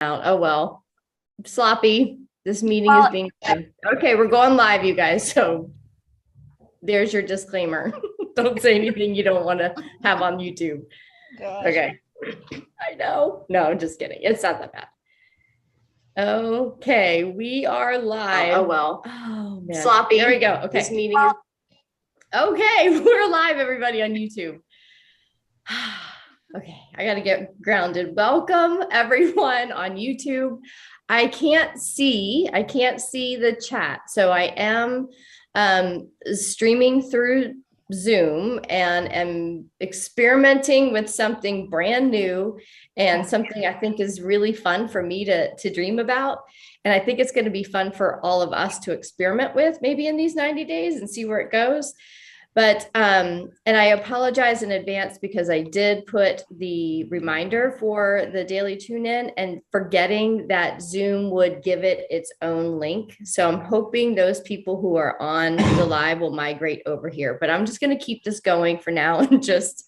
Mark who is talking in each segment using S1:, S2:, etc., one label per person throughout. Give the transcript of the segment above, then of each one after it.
S1: out. Oh, well, sloppy. This meeting is being done. Okay, we're going live, you guys. So there's your disclaimer. Don't say anything you don't want to have on YouTube.
S2: Gosh.
S1: Okay. I know. No, I'm just kidding. It's not that bad. Okay, we are live.
S2: Oh, well.
S1: Oh, man.
S2: Sloppy.
S1: There we go. Okay.
S2: This meeting is
S1: Okay, we're live, everybody, on YouTube. Okay, I got to get grounded. Welcome, everyone on YouTube. I can't see the chat. So I am streaming through Zoom and am experimenting with something brand new and something I think is really fun for me to dream about. And I think it's going to be fun for all of us to experiment with maybe in these 90 days and see where it goes. But, and I apologize in advance because I did put the reminder for the daily tune in and forgetting that Zoom would give it its own link. So I'm hoping those people who are on the live will migrate over here, but I'm just going to keep this going for now and just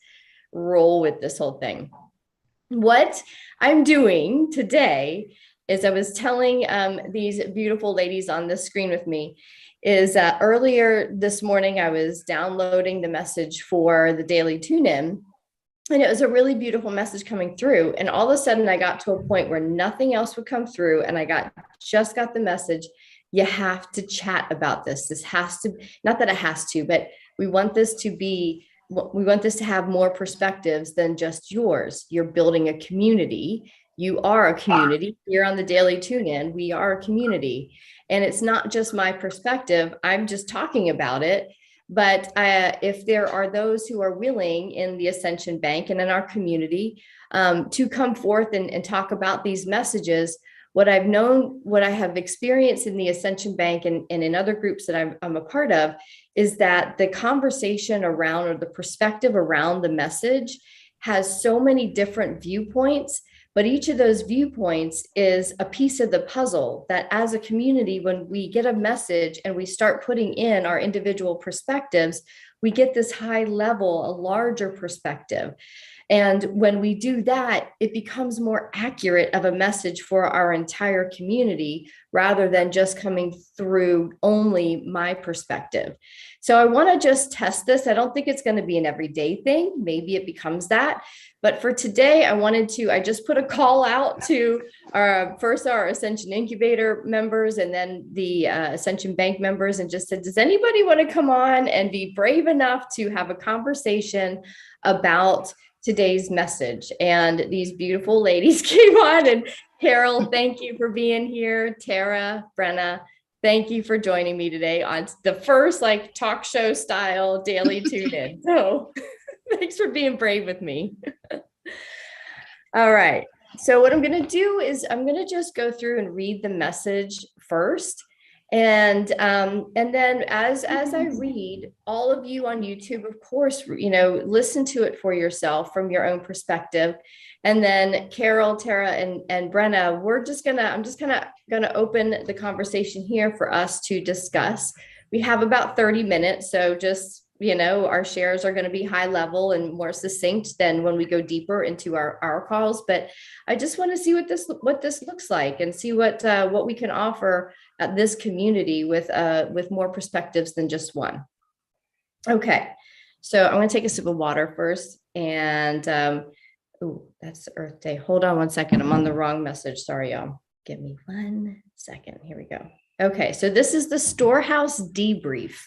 S1: roll with this whole thing. What I'm doing today is I was telling these beautiful ladies on the screen with me is earlier this morning, I was downloading the message for the daily tune in, and it was a really beautiful message coming through. And all of a sudden I got to a point where nothing else would come through. And I just got the message. You have to chat about this. This has to, not that it has to, but we want this to have more perspectives than just yours. You're building a community. You are a community here on the daily tune in. We are a community. And it's not just my perspective. I'm just talking about it. But if there are those who are willing in the Ascension Bank and in our community to come forth and talk about these messages, what I've known, what I have experienced in the Ascension Bank and in other groups that I'm a part of is that the conversation around or the perspective around the message has so many different viewpoints. But each of those viewpoints is a piece of the puzzle that as a community, when we get a message and we start putting in our individual perspectives, we get this high level, a larger perspective. And when we do that, it becomes more accurate of a message for our entire community rather than just coming through only my perspective. So I want to just test this. I don't think it's going to be an everyday thing. Maybe it becomes that. But for today, I just put a call out to first our Ascension Incubator members and then the Ascension Bank members and just said, does anybody want to come on and be brave enough to have a conversation about today's message? And these beautiful ladies came on, and Carol, thank you for being here. Tara, Brenna, thank you for joining me today on the first talk show style daily tune in. So thanks for being brave with me. All right. So what I'm going to do is I'm going to just go through and read the message first. And then as I read, all of you on YouTube, of course, listen to it for yourself from your own perspective. And then Carol, Tara, and Brenna, I'm just gonna open the conversation here for us to discuss. We have about 30 minutes, so just our shares are going to be high level and more succinct than when we go deeper into our calls. But I just want to see what this looks like and see what we can offer at this community with more perspectives than just one. Okay, so I'm going to take a sip of water first. And that's Earth Day. Hold on one second. I'm on the wrong message. Sorry, y'all. Give me 1 second. Here we go. Okay, so this is the Storehouse debrief.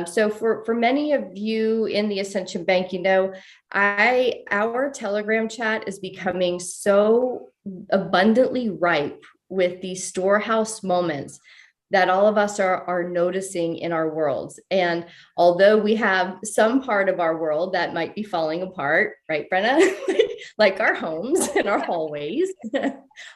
S1: So for many of you in the Ascension Bank, our Telegram chat is becoming so abundantly ripe with these storehouse moments that all of us are noticing in our worlds. And although we have some part of our world that might be falling apart, right, Brenna? Like our homes and our hallways.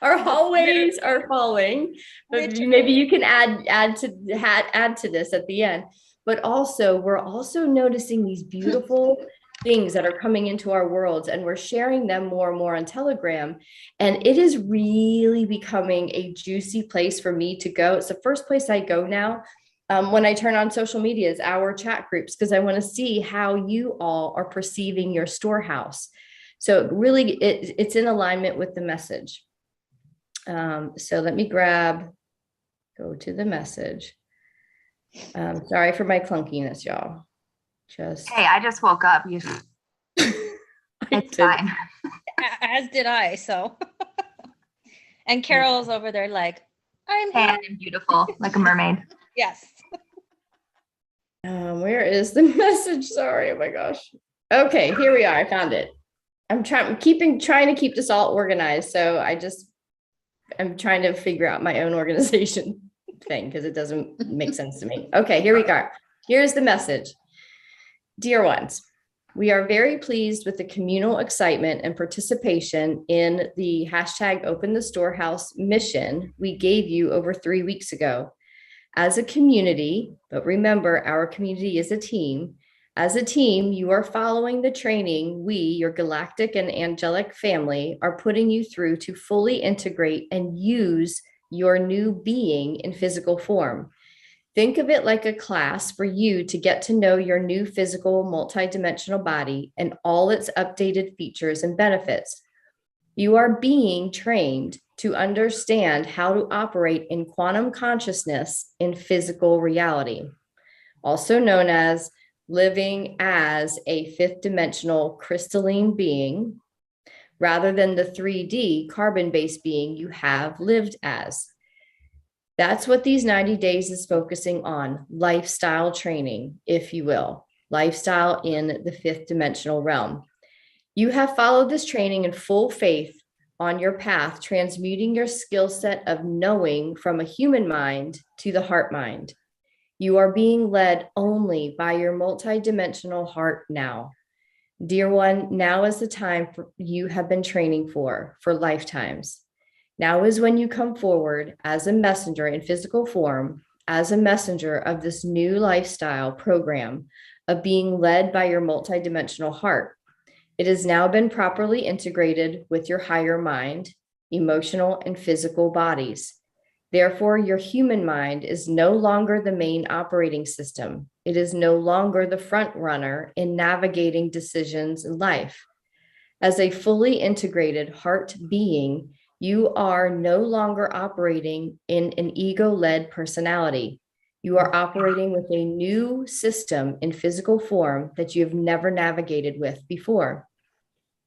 S1: Our hallways are falling. But maybe you can add to this at the end. But also, we're also noticing these beautiful things that are coming into our worlds, and we're sharing them more and more on Telegram. And it is really becoming a juicy place for me to go. It's the first place I go now when I turn on social media is our chat groups, because I want to see how you all are perceiving your storehouse. So really, it's in alignment with the message. So let me go to the message. Sorry for my clunkiness, y'all.
S2: Hey, I just woke up. It's fine.
S3: As did I, so. And Carol's over there like, I'm here.
S2: And beautiful, like a mermaid.
S3: Yes.
S1: Where is the message? Sorry, oh my gosh. Okay, here we are. I found it. I'm trying to keep this all organized. So I'm trying to figure out my own organization thing because it doesn't make sense to me. Okay, here we go. Here's the message. Dear ones, we are very pleased with the communal excitement and participation in the hashtag Open the Storehouse mission we gave you over 3 weeks ago. As a community, but remember, our community is a team. As a team, you are following the training we, your galactic and angelic family, are putting you through to fully integrate and use your new being in physical form. Think of it like a class for you to get to know your new physical multidimensional body and all its updated features and benefits. You are being trained to understand how to operate in quantum consciousness in physical reality, also known as living as a fifth dimensional crystalline being, rather than the 3D carbon-based being you have lived as. That's what these 90 days is focusing on, lifestyle training, if you will, lifestyle in the fifth dimensional realm. You have followed this training in full faith on your path, transmuting your skill set of knowing from a human mind to the heart mind. You are being led only by your multidimensional heart now. Dear one, now is the time you have been training for lifetimes. Now is when you come forward as a messenger in physical form, as a messenger of this new lifestyle program of being led by your multidimensional heart. It has now been properly integrated with your higher mind, emotional, and physical bodies. Therefore, your human mind is no longer the main operating system. It is no longer the front runner in navigating decisions in life. As a fully integrated heart being, you are no longer operating in an ego-led personality. You are operating with a new system in physical form that you have never navigated with before.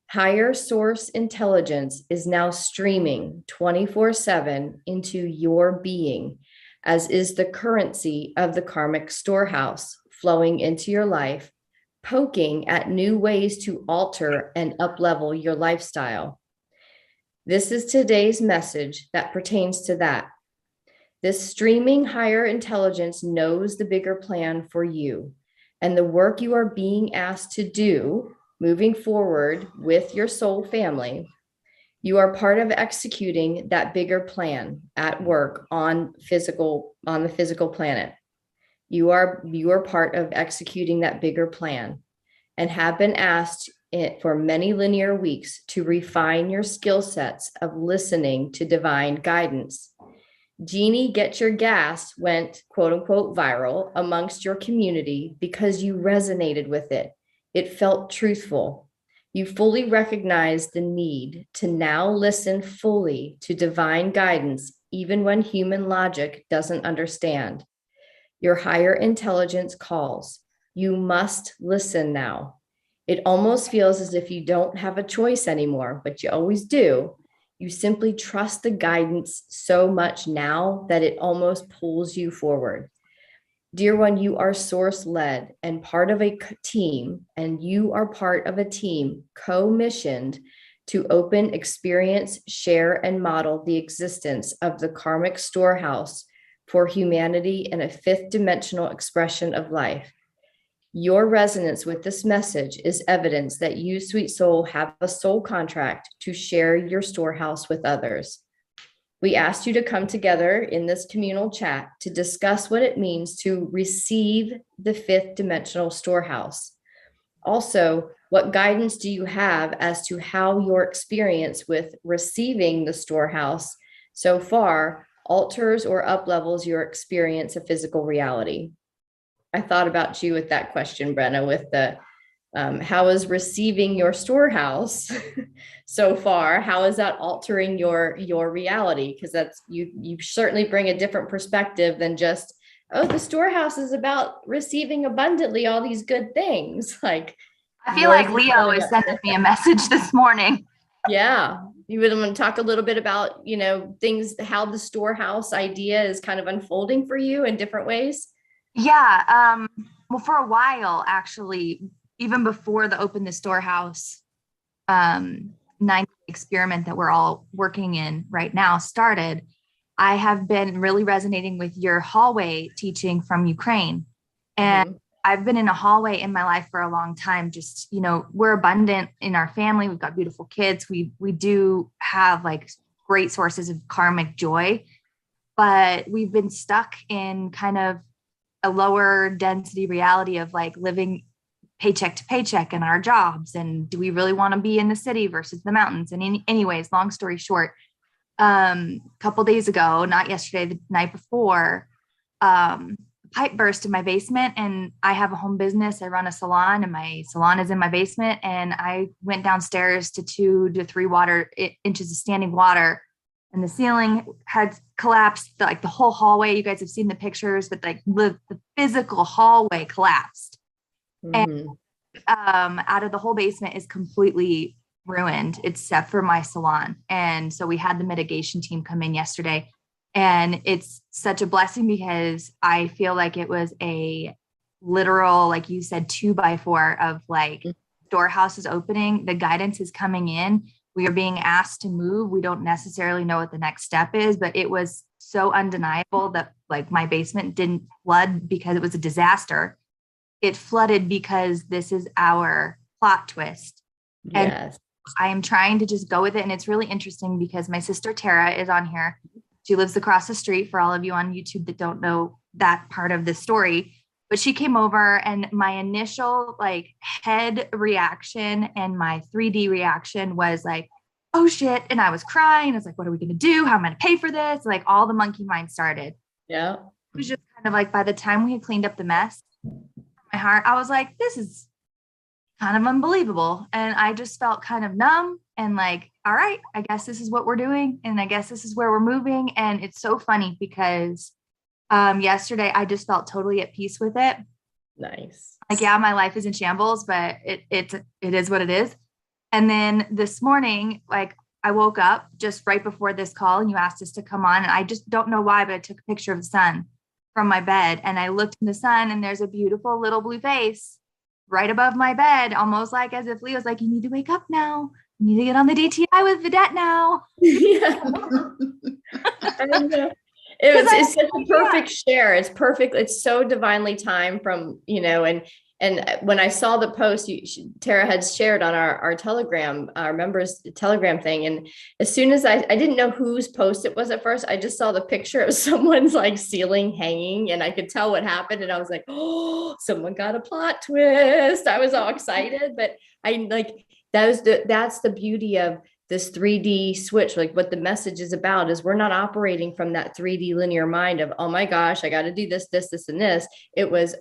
S1: Higher source intelligence is now streaming 24/7 into your being, as is the currency of the karmic storehouse flowing into your life, poking at new ways to alter and up-level your lifestyle. This is today's message that pertains to that. This streaming higher intelligence knows the bigger plan for you, and the work you are being asked to do moving forward with your soul family. You are part of executing that bigger plan at work on the physical planet. You are part of executing that bigger plan and have been asked for many linear weeks to refine your skill sets of listening to divine guidance. Jeannie Get Your Gas went quote unquote viral amongst your community because you resonated with it. It felt truthful. You fully recognize the need to now listen fully to divine guidance, even when human logic doesn't understand. Your higher intelligence calls. You must listen now. It almost feels as if you don't have a choice anymore, but you always do. You simply trust the guidance so much now that it almost pulls you forward. Dear one, you are source-led and part of a team, and you are part of a team co-missioned to open, experience, share, and model the existence of the karmic storehouse for humanity in a fifth dimensional expression of life. Your resonance with this message is evidence that you, sweet soul, have a soul contract to share your storehouse with others. We asked you to come together in this communal chat to discuss what it means to receive the fifth dimensional storehouse. Also, what guidance do you have as to how your experience with receiving the storehouse so far alters or uplevels your experience of physical reality? I thought about you with that question, Brenna, with the How is receiving your storehouse so far? How is that altering your reality? Because that's you certainly bring a different perspective than just, oh, the storehouse is about receiving abundantly all these good things. Like,
S2: I feel like Leo is sending me a message this morning.
S1: Yeah. You would want to talk a little bit about, things, how the storehouse idea is kind of unfolding for you in different ways?
S2: Yeah. Well, for a while, actually, even before the Open the Storehouse 90 experiment that we're all working in right now started, I have been really resonating with your hallway teaching from Ukraine. And I've been in a hallway in my life for a long time. Just, we're abundant in our family. We've got beautiful kids. We do have like great sources of karmic joy, but we've been stuck in kind of a lower density reality of like living paycheck to paycheck in our jobs. And do we really want to be in the city versus the mountains? And anyways, long story short, a couple days ago, not yesterday, the night before, pipe burst in my basement, and I have a home business. I run a salon, and my salon is in my basement. And I went downstairs to 2 to 3 inches of standing water, and the ceiling had collapsed. Like the whole hallway, you guys have seen the pictures, but like the physical hallway collapsed. And out of the whole basement is completely ruined except for my salon. And so we had the mitigation team come in yesterday, and it's such a blessing because I feel like it was a literal, like you said, 2x4 of like storehouse is opening. The guidance is coming in. We are being asked to move. We don't necessarily know what the next step is, but it was so undeniable that like my basement didn't flood because it was a disaster. It flooded because this is our plot twist.
S1: Yes.
S2: And I am trying to just go with it. And it's really interesting because my sister Tara is on here. She lives across the street, for all of you on YouTube that don't know that part of the story. But she came over, and my initial like head reaction and my 3D reaction was like, oh shit. And I was crying. I was like, what are we going to do? How am I going to pay for this? Like all the monkey mind started.
S1: Yeah.
S2: It was just kind of like, by the time we had cleaned up the mess, my heart, I was like, this is kind of unbelievable. And I just felt kind of numb and like, all right, I guess this is what we're doing. And I guess this is where we're moving. And it's so funny because yesterday I just felt totally at peace with it.
S1: Nice.
S2: Like, yeah, my life is in shambles, but it is what it is. And then this morning, like I woke up just right before this call and you asked us to come on. And I just don't know why, but I took a picture of the sun from my bed and I looked in the sun and there's a beautiful little blue face right above my bed, almost like as if Leo's like, you need to wake up now. You need to get on the DTI with Vedette now.
S1: Yeah. It's such a perfect share. It's perfect. It's so divinely timed from, and when I saw the post Tara had shared on our Telegram, our members Telegram thing. And as soon as I didn't know whose post it was at first, I just saw the picture of someone's like ceiling hanging and I could tell what happened. And I was like, oh, someone got a plot twist. I was all excited, but I like, that's the beauty of this 3D switch. Like what the message is about is we're not operating from that 3D linear mind of, oh my gosh, I got to do this, this, this, and this. It was,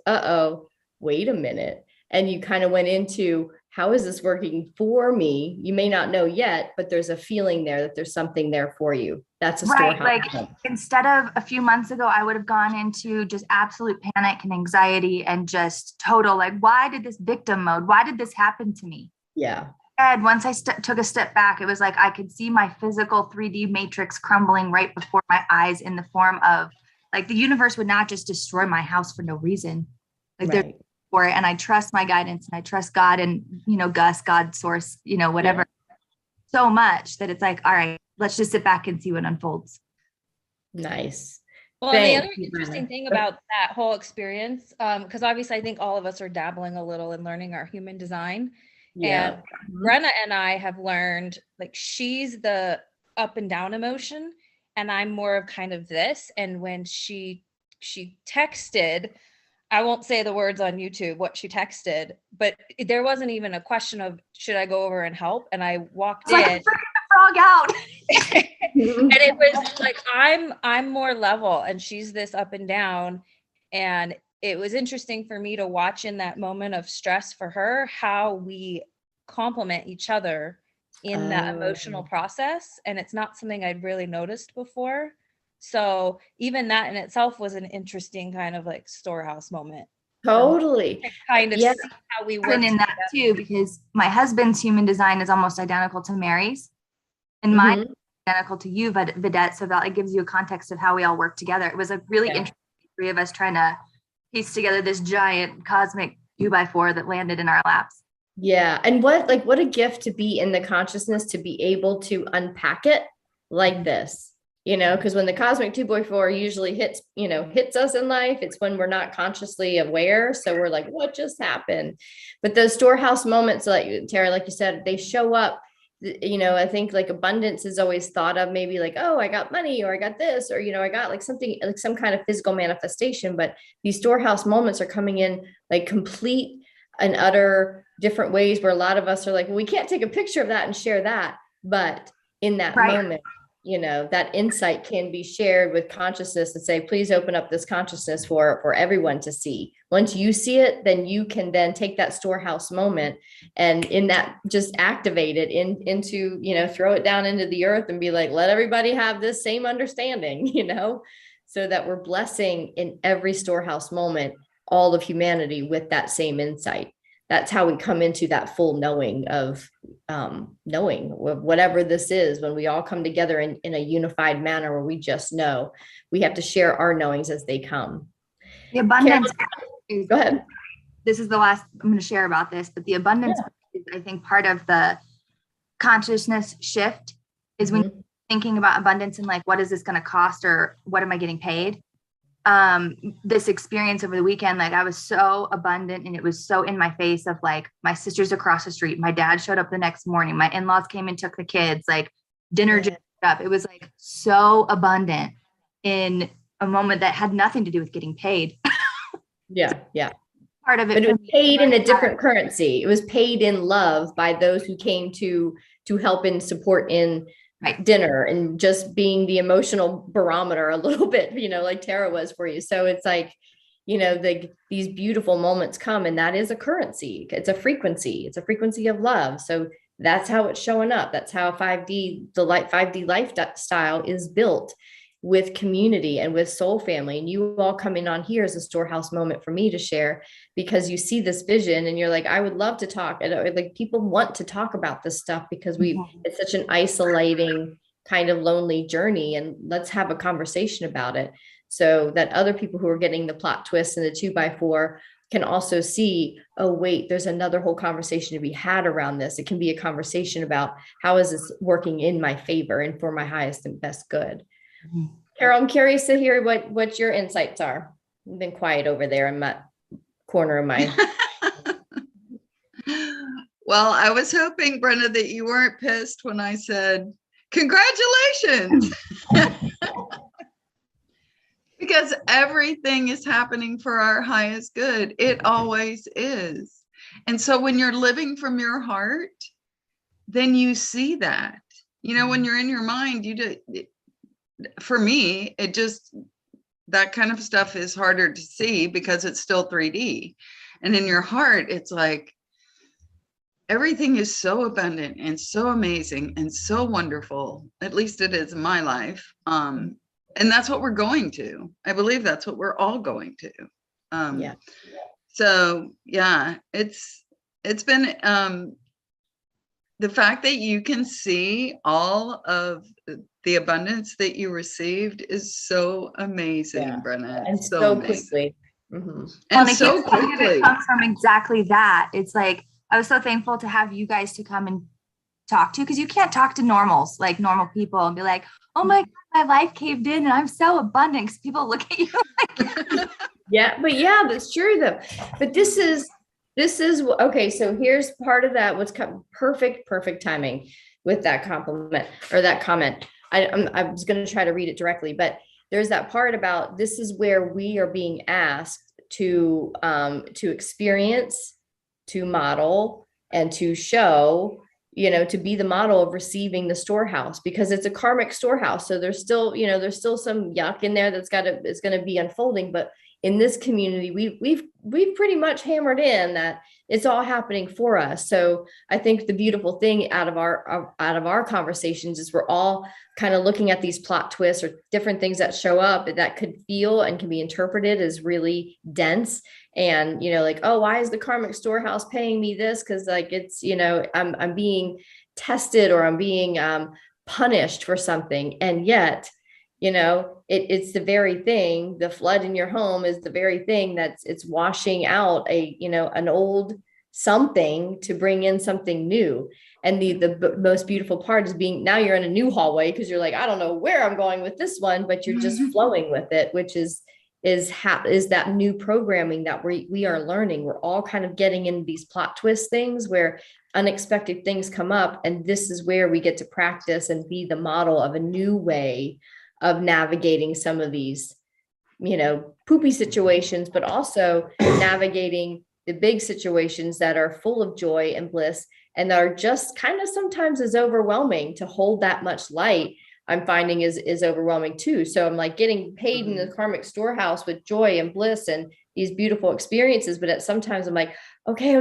S1: wait a minute. And you kind of went into, how is this working for me? You may not know yet, but there's a feeling there that there's something there for you. That's a storehouse.
S2: Right. Like instead of a few months ago, I would have gone into just absolute panic and anxiety and just total, like, why did this victim mode? Why did this happen to me?
S1: Yeah.
S2: And once I took a step back, it was like I could see my physical 3D matrix crumbling right before my eyes in the form of like the universe would not just destroy my house for no reason. Like there's for it. And I trust my guidance and I trust God and, Gus, God source, whatever, so much that it's like, all right, let's just sit back and see what unfolds.
S1: Nice.
S3: Well, and the other interesting thing about that whole experience, because obviously I think all of us are dabbling a little in learning our human design. Yeah. And Brenna and I have learned like she's the up and down emotion and I'm more of kind of this. And when she texted, I won't say the words on YouTube, what she texted, but there wasn't even a question of, should I go over and help? And I walked in.
S2: Like, freaking the frog out.
S3: And it was like, I'm more level and she's this up and down. And it was interesting for me to watch in that moment of stress for her, how we complement each other in that emotional process. And it's not something I'd really noticed before. So even that in itself was an interesting kind of like Storehouse moment.
S1: Totally.
S3: Kind of see how we work
S2: in that too, because my husband's human design is almost identical to Mary's, and mine is identical to you, Vidette. So that it gives you a context of how we all work together. It was a really interesting, three of us trying to piece together this giant cosmic 2x4 that landed in our laps.
S1: Yeah. And what a gift to be in the consciousness, to be able to unpack it like this, because when the cosmic 2x4 usually hits us in life, it's when we're not consciously aware. So we're like, what just happened? But those Storehouse moments, like Tara, like you said, they show up. I think like abundance is always thought of maybe like, oh, I got money, or I got this, or, I got like something, like some kind of physical manifestation. But these Storehouse moments are coming in like complete and utter different ways, where a lot of us are like, well, we can't take a picture of that and share that. But in that moment, that insight can be shared with consciousness and say, please open up this consciousness for everyone to see. Once you see it, then you can then take that Storehouse moment and in that just activate it into, throw it down into the earth and be like, let everybody have this same understanding, so that we're blessing in every Storehouse moment, all of humanity with that same insight. That's how we come into that full knowing of knowing whatever this is, when we all come together in a unified manner where we just know. We have to share our knowings as they come.
S2: The abundance.
S1: Go ahead.
S2: This is the last I'm going to share about this, but the abundance is, I think, part of the consciousness shift is when you're thinking about abundance and like, what is this going to cost, or what am I getting paid? This experience over the weekend, like I was so abundant and it was so in my face of like my sister's across the street. My dad showed up the next morning. My in-laws came and took the kids, like dinner just up. It was like so abundant in a moment that had nothing to do with getting paid.
S1: Yeah.
S2: Part of it.
S1: But it was paid in a different currency. It was paid in love by those who came to help and support in dinner, and just being the emotional barometer a little bit, like Tara was for you. So it's like, these beautiful moments come, and that is a currency. It's a frequency. It's a frequency of love. So that's how it's showing up. That's how 5D lifestyle is built, with community and with soul family. And you all coming on here is a Storehouse moment for me to share, because you see this vision and you're like, I would love to talk. And like, people want to talk about this stuff because it's such an isolating kind of lonely journey, and let's have a conversation about it, so that other people who are getting the plot twist and the 2x4 can also see, oh, wait, there's another whole conversation to be had around this. It can be a conversation about, how is this working in my favor and for my highest and best good? Carol, I'm curious to hear what your insights are. You've been quiet over there in my corner of my.
S4: Well, I was hoping, Brenda, that you weren't pissed when I said, congratulations. Because everything is happening for our highest good. It always is. And so when you're living from your heart, then you see that. When you're in your mind, for me, that kind of stuff is harder to see because it's still 3D. And in your heart, it's like, everything is so abundant and so amazing and so wonderful. At least it is in my life. And that's what we're going to. I believe that's what we're all going to. So yeah, it's been, the fact that you can see all of the abundance that you received is so amazing, Brenna.
S1: And so quickly.
S4: And so quickly.
S2: It comes from exactly that. It's like, I was so thankful to have you guys to come and talk to, because you can't talk to normals, like normal people, and be like, oh my God, my life caved in and I'm so abundant, because people look at you like
S1: that's true though. But this is okay. So here's part of that. What's perfect timing with that compliment or that comment. I was going to try to read it directly, but there's that part about, this is where we are being asked to experience, to model, and to show, to be the model of receiving the Storehouse, because it's a karmic storehouse. So there's still some yuck in there it's going to be unfolding, but in this community, we've pretty much hammered in that it's all happening for us. So I think the beautiful thing out of our conversations is we're all kind of looking at these plot twists or different things that show up that could feel and can be interpreted as really dense. And, like, oh, why is the karmic storehouse paying me this? Because like, it's, I'm being tested, or I'm being punished for something. And yet, it's the very thing, the flood in your home is the very thing it's washing out an old something to bring in something new. And the most beautiful part is now you're in a new hallway, because you're like, I don't know where I'm going with this one, but you're just flowing with it, which is that new programming that we are learning. We're all kind of getting into these plot twist things where unexpected things come up. And this is where we get to practice and be the model of a new way of navigating some of these, poopy situations, but also navigating the big situations that are full of joy and bliss, and that are just kind of sometimes as overwhelming. To hold that much light, I'm finding is overwhelming too. So I'm like getting paid in the karmic storehouse with joy and bliss and these beautiful experiences. But sometimes I'm like, okay.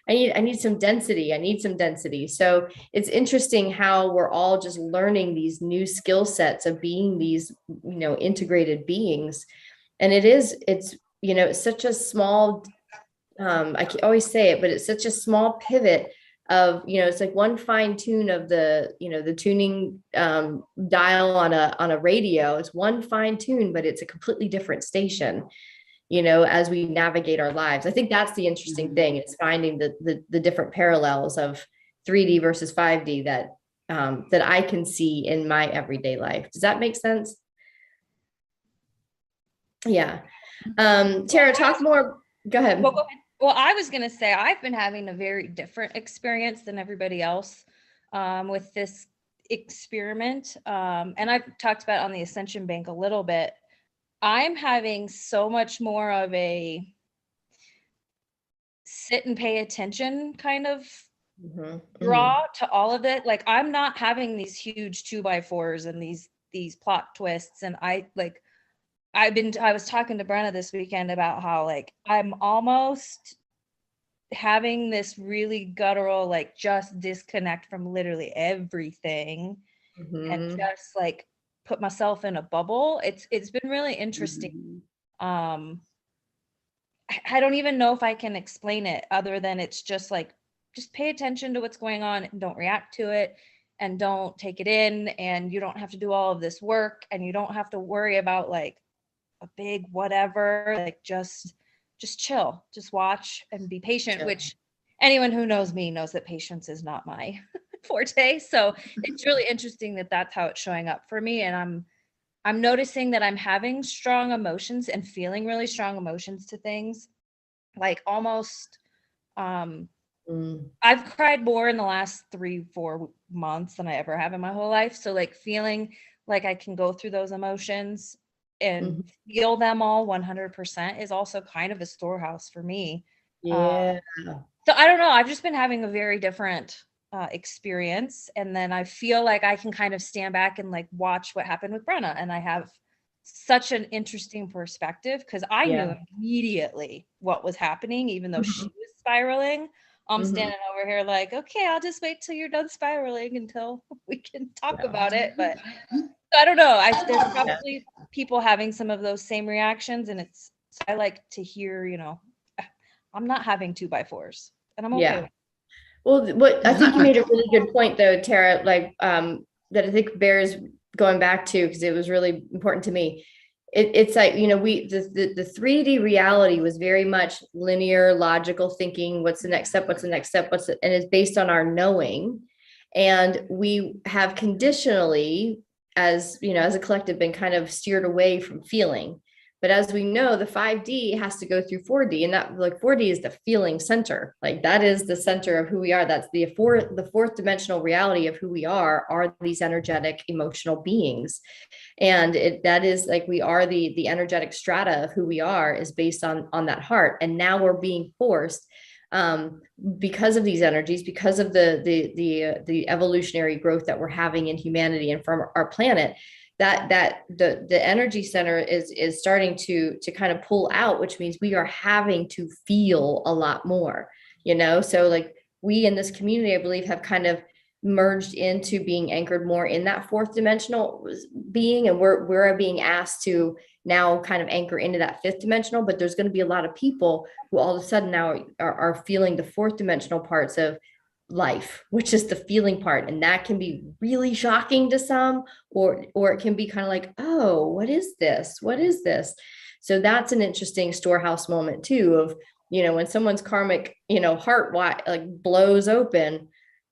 S1: I need some density. So it's interesting how we're all just learning these new skill sets of being these, integrated beings. And it's such a small, I can always say it, but it's such a small pivot of, it's like one fine tune of the, the tuning dial on a radio. It's one fine tune, but it's a completely different station, as we navigate our lives. I think that's the interesting thing, is finding the different parallels of 3D versus 5D that I can see in my everyday life. Does that make sense? Yeah. Tara, talk more. Go ahead.
S3: Well, go ahead. Well, I was going to say, I've been having a very different experience than everybody else with this experiment. And I've talked about it on the Ascension Bank a little bit. I'm having so much more of a sit and pay attention kind of draw to all of it. Like, I'm not having these huge 2x4s and these plot twists. And I was talking to Brenna this weekend about how, like, I'm almost having this really guttural, like, just disconnect from literally everything and just like put myself in a bubble. It's been really interesting. I don't even know if I can explain it, other than it's just like, just pay attention to what's going on and don't react to it and don't take it in. And you don't have to do all of this work, and you don't have to worry about like a big whatever, like just chill, just watch and be patient, which anyone who knows me knows that patience is not my forte. So it's really interesting that that's how it's showing up for me. And I'm noticing that I'm having strong emotions and feeling really strong emotions to things, like almost, I've cried more in the last 3-4 months than I ever have in my whole life. So like feeling like I can go through those emotions and feel them all 100% is also kind of a storehouse for me.
S1: Yeah.
S3: So I don't know. I've just been having a very different experience. And then I feel like I can kind of stand back and like watch what happened with Brenna. And I have such an interesting perspective, because I knew immediately what was happening, even though she was spiraling. I'm standing over here like, okay, I'll just wait till you're done spiraling until we can talk about it. But I don't know. There's probably people having some of those same reactions, and I like to hear, I'm not having 2x4s, and I'm okay with it.
S1: Well, what I think you made a really good point though, Tara, like that I think bears going back to, because it was really important to me. It's like, the 3D reality was very much linear, logical thinking. What's the next step? And it's based on our knowing. And we have conditionally, as a collective, been kind of steered away from feeling. But as we know, the 5D has to go through 4D, and that, like, 4D is the feeling center. Like, that is the center of who we are. That's the fourth dimensional reality of who we are these energetic, emotional beings. And that is like, we are the energetic strata of who we are is based on that heart. And now we're being forced, because of these energies, because of the evolutionary growth that we're having in humanity and from our planet, the energy center is starting to kind of pull out, which means we are having to feel a lot more, so like we in this community, I believe, have kind of merged into being anchored more in that fourth dimensional being, and we're being asked to now kind of anchor into that fifth dimensional. But there's going to be a lot of people who all of a sudden now are feeling the fourth dimensional parts of life, which is the feeling part, and that can be really shocking to some, or it can be kind of like, oh, what is this, so that's an interesting storehouse moment too, of when someone's karmic heart like blows open,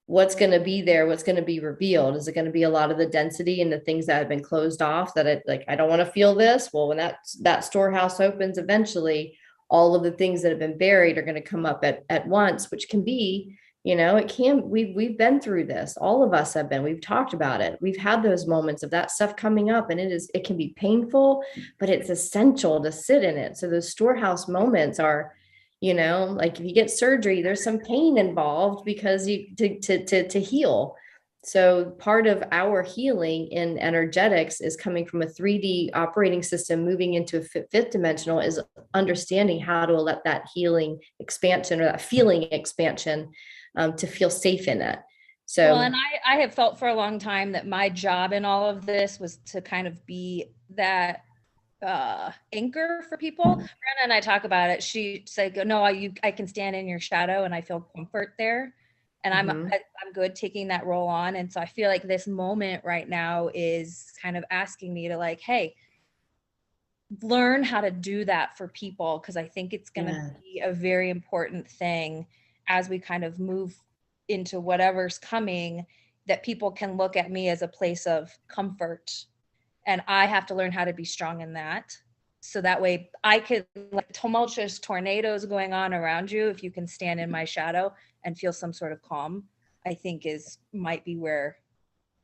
S1: what's going to be there, what's going to be revealed. Is it going to be a lot of the density and the things that have been closed off, that I don't want to feel this? Well, when that storehouse opens, eventually all of the things that have been buried are going to come up at once, which can be, we've been through this. All of us have been, we've talked about it. We've had those moments of that stuff coming up, and it can be painful, but it's essential to sit in it. So those storehouse moments are, like if you get surgery, there's some pain involved because to heal. So part of our healing in energetics is coming from a 3D operating system, moving into a fifth dimensional, is understanding how to let that healing expansion, or that feeling expansion, to feel safe in it. So,
S3: well, and I have felt for a long time that my job in all of this was to kind of be that anchor for people. Brenna and I talk about it. She said, no, I can stand in your shadow and I feel comfort there. And I'm good taking that role on. And so I feel like this moment right now is kind of asking me to like, hey, learn how to do that for people. Cause I think it's going to be a very important thing as we kind of move into whatever's coming, that people can look at me as a place of comfort. And I have to learn how to be strong in that. So that way I could, like tumultuous tornadoes going on around you, if you can stand in my shadow and feel some sort of calm, I think might be where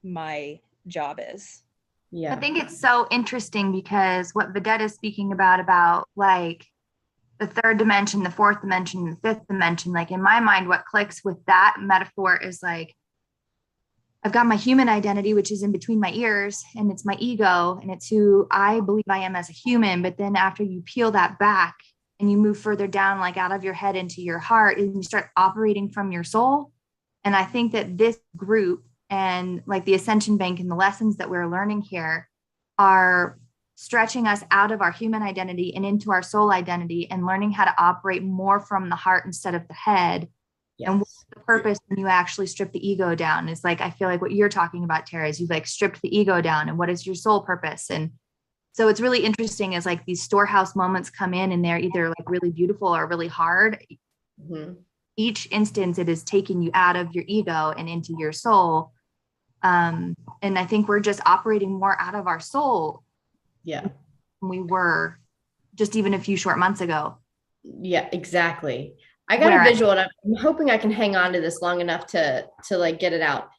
S3: my job is.
S2: Yeah. I think it's so interesting because what Vedette is speaking about like the third dimension, the fourth dimension, the fifth dimension, like in my mind, what clicks with that metaphor is like, I've got my human identity, which is in between my ears, and it's my ego, and it's who I believe I am as a human. But then after you peel that back and you move further down, like out of your head into your heart, and you start operating from your soul. And I think that this group and like the Ascension Bank and the lessons that we're learning here are stretching us out of our human identity and into our soul identity, and learning how to operate more from the heart instead of the head. Yes. And what's the purpose when you actually strip the ego down? Is like, I feel like what you're talking about, Tara, is you've like stripped the ego down, and what is your soul purpose? And so it's really interesting as like these storehouse moments come in, and they're either like really beautiful or really hard. Mm-hmm. Each instance, it is taking you out of your ego and into your soul. And I think we're just operating more out of our soul.
S1: Yeah.
S2: Than we were just even a few short months ago.
S1: Yeah, exactly. I got a visual, and I'm hoping I can hang on to this long enough to like get it out.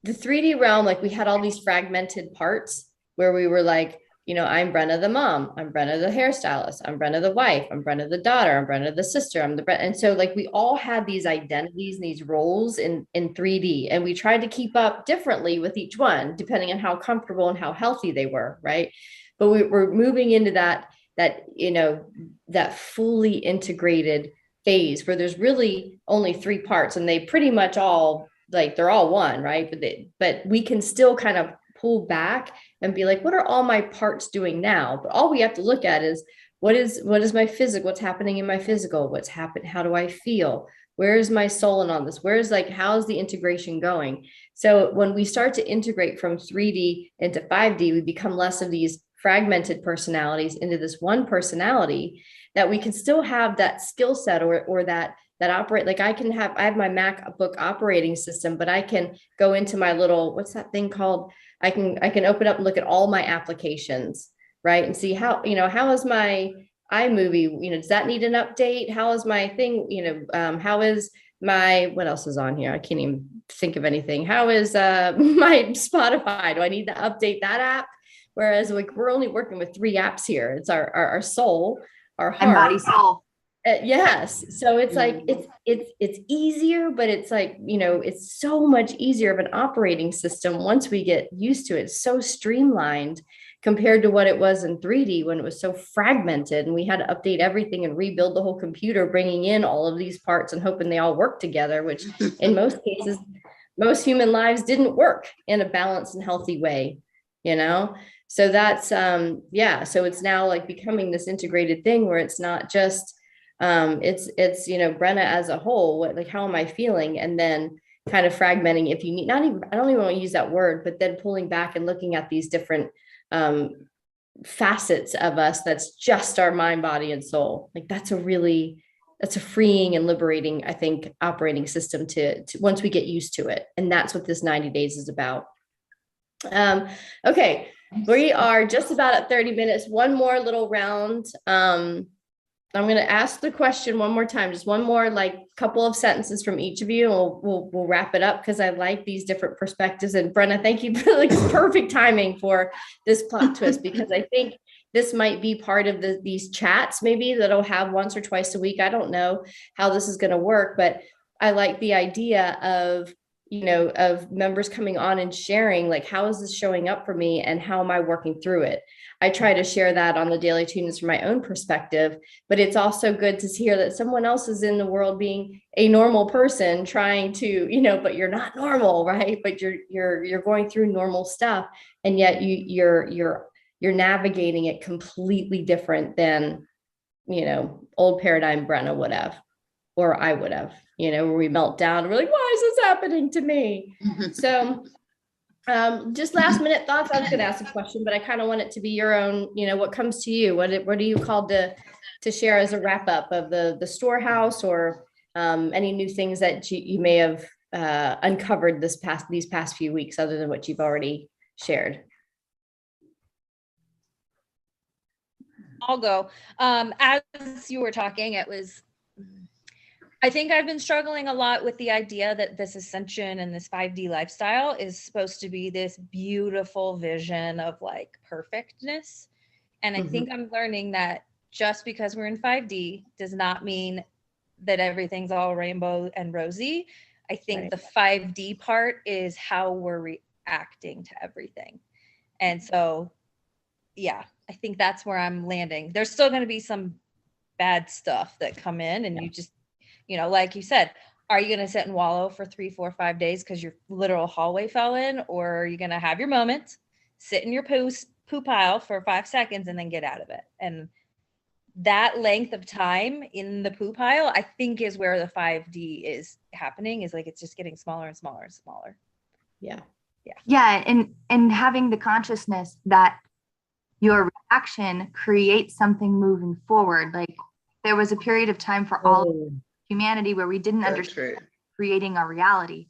S1: The 3D realm, like we had all these fragmented parts where we were like, I'm Brenna the mom, I'm Brenna the hairstylist, I'm Brenna the wife, I'm Brenna the daughter, I'm Brenna the sister, and so like we all had these identities and these roles in 3D, and we tried to keep up differently with each one depending on how comfortable and how healthy they were, right? But we're moving into that fully integrated phase where there's really only three parts, and they pretty much all like they're all one, right? But we can still kind of pull back and be like, what are all my parts doing now? But all we have to look at is what is my physical, what's happening in my physical, what's happened, how do I feel? Where is my soul in all this? How's the integration going? So when we start to integrate from 3D into 5D, we become less of these fragmented personalities into this one personality, that we can still have that skill set or that operate. Like I have my MacBook operating system, but I can go into my little, what's that thing called? I can open up and look at all my applications, right? And see how is my iMovie, does that need an update? How is my thing, how is what else is on here? I can't even think of anything. How is my Spotify? Do I need to update that app? Whereas like we're only working with 3 apps here. It's our soul, our heart,
S2: and body, soul.
S1: Yes. So it's like it's easier, but it's like, it's so much easier of an operating system once we get used to it. It's so streamlined compared to what it was in 3D when it was so fragmented and we had to update everything and rebuild the whole computer, bringing in all of these parts and hoping they all work together, which in most cases, most human lives didn't work in a balanced and healthy way, So that's yeah. So it's now like becoming this integrated thing where it's not just it's Brenna as a whole, like how am I feeling, and then kind of fragmenting if you need, not even, I don't even want to use that word, but then pulling back and looking at these different facets of us that's just our mind, body, and soul. Like that's a freeing and liberating, I think, operating system to once we get used to it. And that's what this 90 days is about. Okay, we are just about at 30 minutes. One more little round. I'm going to ask the question one more time, just one more, like couple of sentences from each of you. And we'll wrap it up because I like these different perspectives. And Brenna, thank you for like perfect timing for this plot twist, because I think this might be part of these chats maybe that I'll have once or twice a week. I don't know how this is going to work, but I like the idea of, of members coming on and sharing, like, how is this showing up for me and how am I working through it? I try to share that on the daily tunes from my own perspective, but it's also good to hear that someone else is in the world being a normal person trying to, but you're not normal, right? But you're going through normal stuff, and yet you're navigating it completely different than, old paradigm Brenna would have, or I would have, where we melt down. We're like, why is this happening to me? So just last minute thoughts. I was going to ask a question, but I kind of want it to be your own, what comes to you? What are you called to share as a wrap up of the Storehouse, or any new things that you may have uncovered these past few weeks, other than what you've already shared?
S3: I'll go. As you were talking, I think I've been struggling a lot with the idea that this ascension and this 5D lifestyle is supposed to be this beautiful vision of like perfectness. And I think I'm learning that just because we're in 5D does not mean that everything's all rainbow and rosy. I think the 5D part is how we're reacting to everything. And so, yeah, I think that's where I'm landing. There's still going to be some bad stuff that come in, and you just, like you said, are you going to sit and wallow for 3, 4, 5 days because your literal hallway fell in, or are you going to have your moment, sit in your poo pile for 5 seconds and then get out of it? And that length of time in the poo pile, I think, is where the 5D is happening, is like, it's just getting smaller and smaller and smaller.
S2: Yeah. And having the consciousness that your reaction creates something moving forward. Like there was a period of time for all of humanity where we didn't understand creating our reality,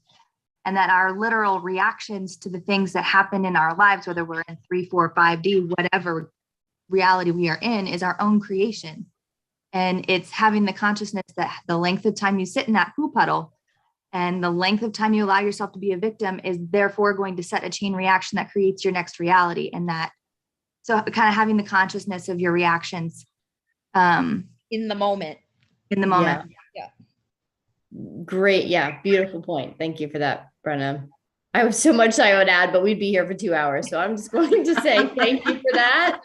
S2: and that our literal reactions to the things that happen in our lives, whether we're in 3, 4, 5D, whatever reality we are in, is our own creation. And it's having the consciousness that the length of time you sit in that poo puddle and the length of time you allow yourself to be a victim is therefore going to set a chain reaction that creates your next reality. And that, so kind of having the consciousness of your reactions
S3: in the moment.
S1: Yeah. Great. Yeah. Beautiful point. Thank you for that, Brenna. I have so much I would add, but we'd be here for 2 hours. So I'm just going to say thank you for that.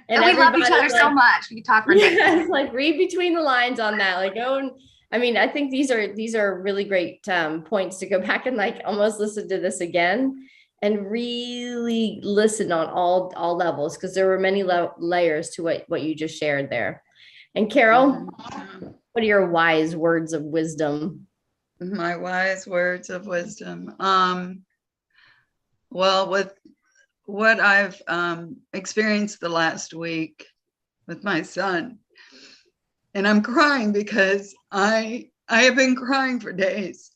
S2: And we love each other so much. We can talk for days.
S1: Like read between the lines on that. Like, I mean, I think these are really great points to go back and like almost listen to this again and really listen on all levels, because there were many layers to what you just shared there. And Carol, what are your wise words of wisdom?
S4: My wise words of wisdom. Well, with what I've experienced the last week with my son, and I'm crying because I have been crying for days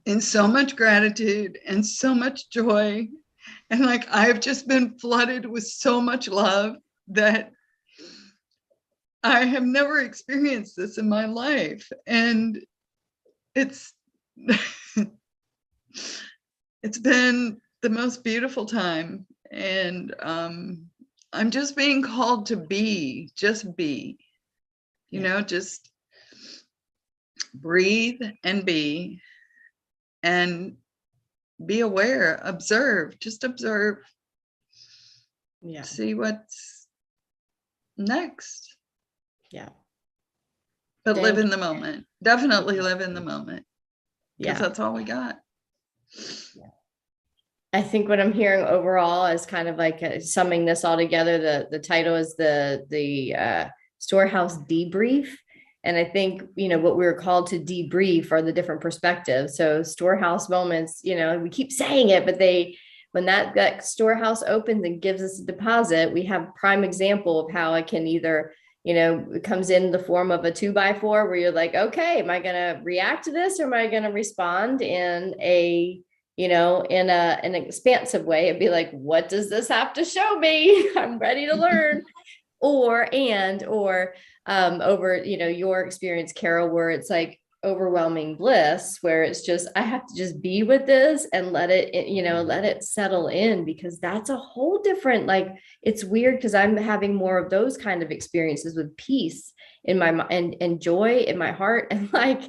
S4: in so much gratitude and so much joy. And like, I've just been flooded with so much love that I have never experienced this in my life. And it's been the most beautiful time. And I'm just being called to just be. you know, just breathe and be aware, just observe.
S1: Yeah.
S4: See what's next.
S1: Yeah.
S4: But live in the moment. Definitely live in the moment. Because that's all we got.
S1: Yeah. I think what I'm hearing overall is kind of like summing this all together. The title is the Storehouse debrief. And I think, you know, what we were called to debrief are the different perspectives. So storehouse moments, you know, we keep saying it, but when that storehouse opens and gives us a deposit, we have prime example of how it can either, you know, it comes in the form of a 2x4 where you're like, okay, am I going to react to this or am I going to respond in a, you know, in an expansive way and be like, what does this have to show me? I'm ready to learn. Or over, you know, your experience, Carol, where it's like overwhelming bliss, where it's just, I have to just be with this and let it, you know, let it settle in, because that's a whole different, like, it's weird because I'm having more of those kind of experiences with peace in my mind and joy in my heart. And like,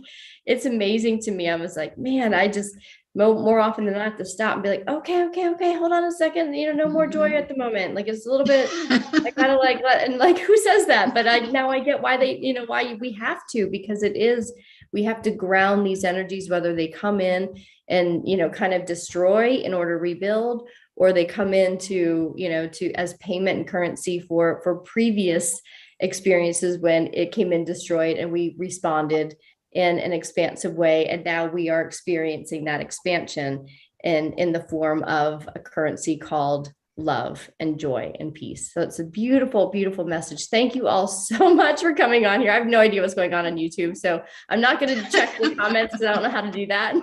S1: it's amazing to me. I was like, man, I just, more often than not, have to stop and be like, okay, hold on a second, you know, no more joy at the moment. Like, it's a little bit, I kind of like, and like, who says that? But now I get why they, you know, why we have to, because we have to ground these energies, whether they come in and, you know, kind of destroy in order to rebuild, or they come into, you know, as payment and currency for previous experiences when it came in destroyed and we responded in an expansive way. And now we are experiencing that expansion in the form of a currency called love and joy and peace. So it's a beautiful, beautiful message. Thank you all so much for coming on here. I have no idea what's going on YouTube, so I'm not going to check the comments because I don't know how to do that.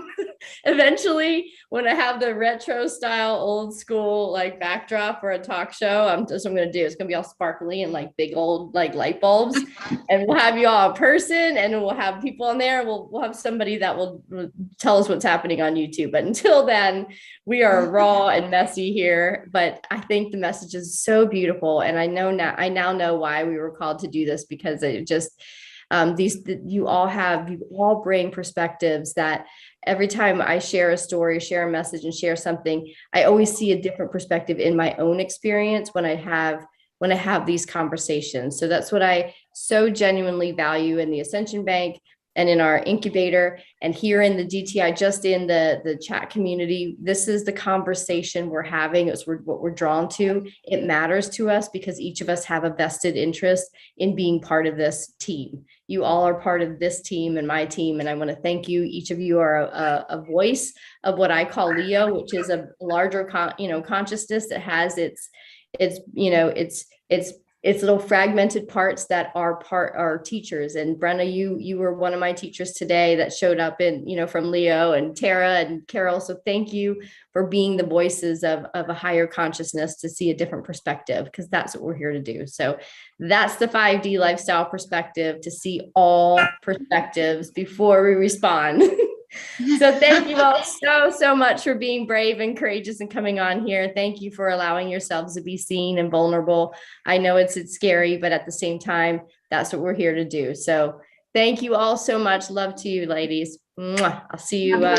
S1: Eventually, when I have the retro style, old school, like backdrop for a talk show, that's what I'm going to do. It's going to be all sparkly and like big old like light bulbs, and we'll have you all in person, and we'll have people on there. We'll have somebody that will tell us what's happening on YouTube. But until then, we are raw and messy here. But I think the message is so beautiful, and I now know why we were called to do this, because it just you all bring perspectives that every time I share a story, share a message, and share something, I always see a different perspective in my own experience when I have these conversations. So that's what I so genuinely value in the Ascension Bank and in our incubator and here in the DTI, just in the chat community. This is the conversation we're having. It's what we're drawn to. It matters to us because each of us have a vested interest in being part of this team. You all are part of this team and my team. And I want to thank you. Each of you are a voice of what I call Leo, which is a larger consciousness that has its little fragmented parts that are teachers. And Brenna, you were one of my teachers today that showed up from Leo, and Tara and Carol. So thank you for being the voices of a higher consciousness to see a different perspective, because that's what we're here to do. So that's the 5D lifestyle perspective, to see all perspectives before we respond. So thank you all so much for being brave and courageous and coming on here. Thank you for allowing yourselves to be seen and vulnerable. I know it's scary, but at the same time, that's what we're here to do. So thank you all so much. Love to you, ladies. Mwah. I'll see you.